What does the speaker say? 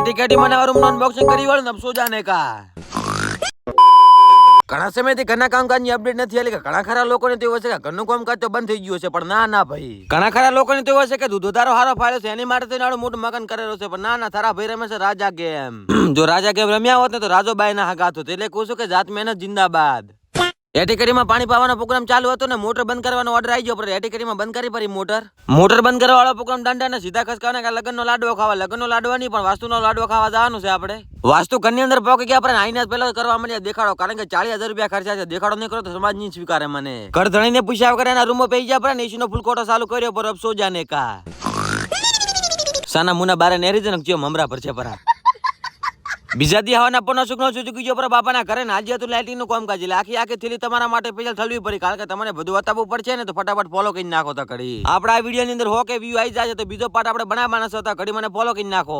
ATKT मना और unboxing करी वालों अब सो जाने का ઘણા સમયથી ઘરના કામકાજની અપડેટ નથી આલી કે ઘણા ખરા લોકોને તેવું હશે કે ઘરનું કામકાજ તો બંધ થઈ ગયું છે પણ ના ભાઈ ઘણા ખરા લોકોને તેવું હશે કે દૂધધારો હારો ફાળ્યો છે એની માટે તેનાડું મોટું મકાન કરેલું છે પણ ના થારા ભાઈ રમે છે રાજા ગેમ જો રાજા ગેમ રમ્યા હોત ને તો રાજોબાઈ ના હગાત હોત એટલે કહું છું કે જાત મહેનત જિંદાબાદ એટીકેટીમાં પાણી પાવાનો પ્રોગ્રામ ચાલુ હતો ને મોટર બંધ કરવાનો ઓર્ડર આવી ગયો પણ એટીકેટીમાં બંધ કરી પડી મોટર બંધ કરવા વાળો પ્રોગ્રામ દાંડા સીધા ખસકાવાના કે લગ્નનો લાડવો ખાવા લગ્નનો લાડવા નહીં પણ વાસ્તુનો લાડવો ખાવા જવાનું છે આપણે વાસ્તુ ઘરની અંદર પહોંચી ગયા આપણે આઈને પેલા કરવા મળ્યા દેખાડો કારણ કે 40,000 રૂપિયા ખર્ચા છે દેખાડો નહીં કરો તો સમાજ નહીં સ્વીકારે મને ઘર ધણીને પૂછ્યા વગર એના રૂમમાં પઈ ગયા આપણે એસીનો ફૂલ કોટો ચાલુ કર્યો પર અફસો જાને કા સાના મુના બારે નેરી જન કયો મમરા પર છે પરા બીજા દી હવાના પનો સુખનો ચૂકી ગયો પર બાપાના ઘરે ને આજે હતું લાઇટિંગ નું કામકાજ એટલે આખી થેલી તમારા માટે પૈસા ઠલવી પડી કારણ કે તમને બધું બતાવવું પડશે ને તો ફટાફટ ફોલો કરી નાખો તો ઘડી આપણા વિડીયો ની અંદર હો કે વ્યૂ આવી જાય તો બીજો પાર્ટ આપણે બનાવવાના છે તો ઘડી મને ફોલો કરી નાખો